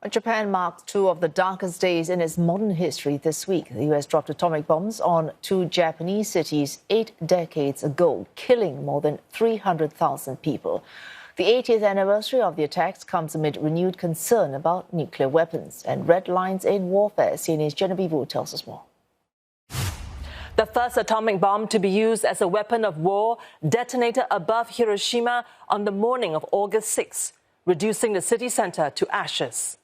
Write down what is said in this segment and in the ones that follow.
Japan marked two of the darkest days in its modern history this week. The U.S. dropped atomic bombs on two Japanese cities 8 decades ago, killing more than 300,000 people. The 80th anniversary of the attacks comes amid renewed concern about nuclear weapons and red lines in warfare. CNA's Genevieve tells us more. The first atomic bomb to be used as a weapon of war detonated above Hiroshima on the morning of August 6, reducing the city center to ashes.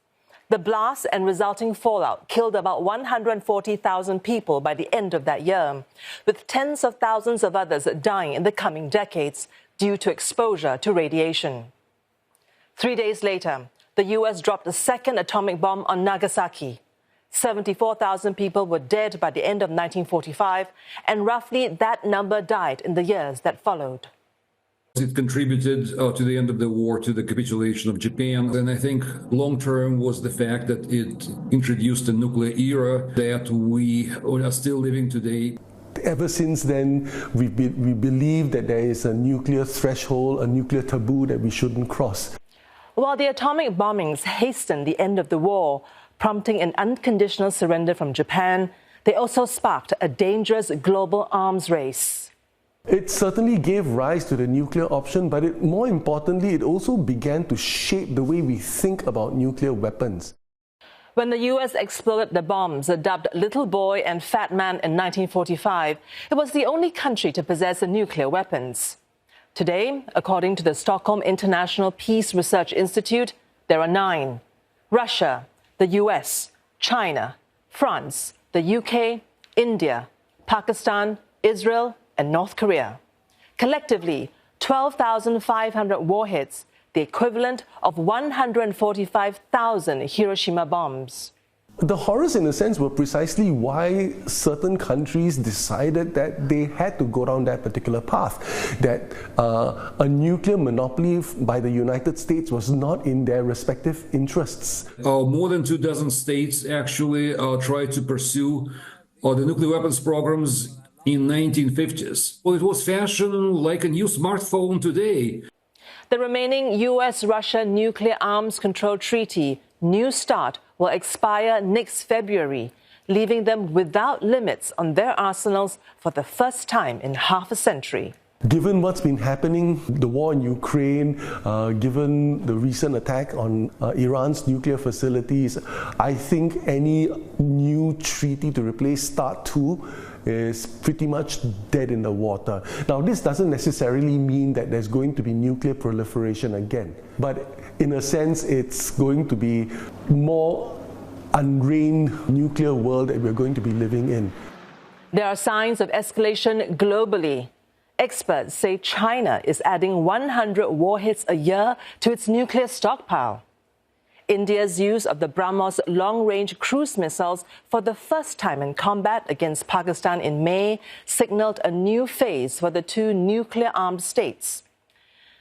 The blast and resulting fallout killed about 140,000 people by the end of that year, with tens of thousands of others dying in the coming decades due to exposure to radiation. 3 days later, the U.S. dropped a second atomic bomb on Nagasaki. 74,000 people were dead by the end of 1945, and roughly that number died in the years that followed. It contributed to the end of the war, to the capitulation of Japan. And I think long-term was the fact that it introduced a nuclear era that we are still living today. Ever since then, we believe that there is a nuclear threshold, a nuclear taboo that we shouldn't cross. While the atomic bombings hastened the end of the war, prompting an unconditional surrender from Japan, they also sparked a dangerous global arms race. It certainly gave rise to the nuclear option, but more importantly, it also began to shape the way we think about nuclear weapons. When the U.S. exploded the bombs dubbed Little Boy and Fat Man in 1945, it was the only country to possess nuclear weapons. Today, according to the Stockholm International Peace Research Institute, there are 9. Russia, the U.S., China, France, the UK, India, Pakistan, Israel, and North Korea. Collectively, 12,500 warheads, the equivalent of 145,000 Hiroshima bombs. The horrors, in a sense, were precisely why certain countries decided that they had to go down that particular path, that a nuclear monopoly by the United States was not in their respective interests. More than 24 states actually tried to pursue the nuclear weapons programs in 1950s. Well, it was fashioned like a new smartphone today. The remaining U.S.-Russia Nuclear Arms Control Treaty, New START, will expire next February, leaving them without limits on their arsenals for the first time in half a century. Given what's been happening, the war in Ukraine, given the recent attack on Iran's nuclear facilities, I think any new treaty to replace START 2 is pretty much dead in the water. Now, this doesn't necessarily mean that there's going to be nuclear proliferation again, but in a sense, it's going to be more unreigned nuclear world that we're going to be living in. There are signs of escalation globally. Experts say China is adding 100 warheads a year to its nuclear stockpile. India's use of the BrahMos long-range cruise missiles for the first time in combat against Pakistan in May signaled a new phase for the two nuclear-armed states.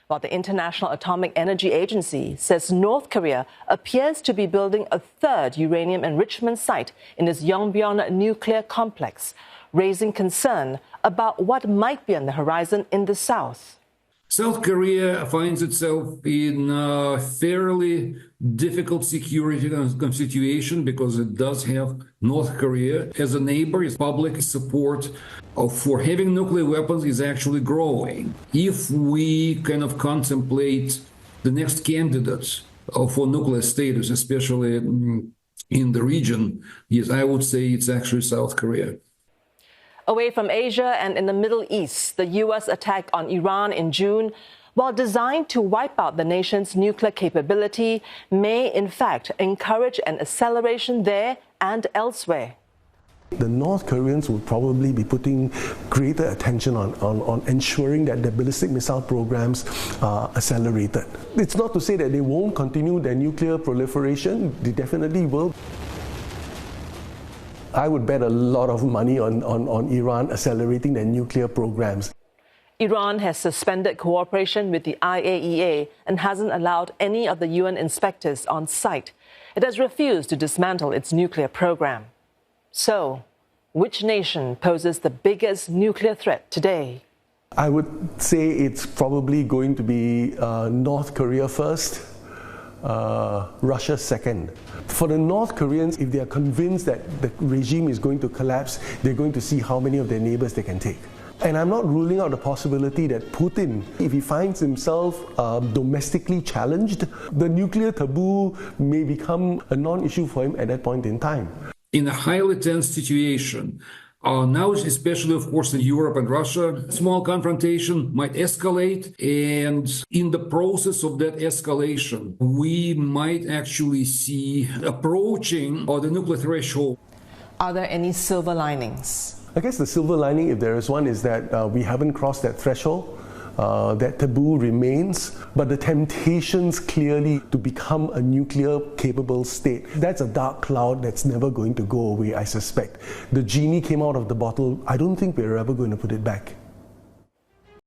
While the International Atomic Energy Agency says North Korea appears to be building a third uranium enrichment site in its Yongbyon nuclear complex, raising concern about what might be on the horizon in the south. South Korea finds itself in a fairly difficult security situation because it does have North Korea as a neighbor. Its public support for having nuclear weapons is actually growing. If we kind of contemplate the next candidate for nuclear status, especially in the region, yes, I would say it's actually South Korea. Away from Asia and in the Middle East, the U.S. attack on Iran in June, while designed to wipe out the nation's nuclear capability, may in fact encourage an acceleration there and elsewhere. The North Koreans will probably be putting greater attention on ensuring that their ballistic missile programs are accelerated. It's not to say that they won't continue their nuclear proliferation. They definitely will. I would bet a lot of money on Iran accelerating their nuclear programs. Iran has suspended cooperation with the IAEA and hasn't allowed any of the UN inspectors on site. It has refused to dismantle its nuclear program. So, which nation poses the biggest nuclear threat today? I would say it's probably going to be North Korea first. Russia second. For the North Koreans, if they are convinced that the regime is going to collapse, they're going to see how many of their neighbors they can take. And I'm not ruling out the possibility that Putin, if he finds himself domestically challenged, the nuclear taboo may become a non-issue for him at that point in time. In a highly tense situation, now, especially, of course, in Europe and Russia, small confrontation might escalate. And in the process of that escalation, we might actually see approaching the nuclear threshold. Are there any silver linings? I guess the silver lining, if there is one, is that we haven't crossed that threshold. That taboo remains, but the temptations clearly to become a nuclear-capable state, that's a dark cloud that's never going to go away, I suspect. The genie came out of the bottle. I don't think we're ever going to put it back.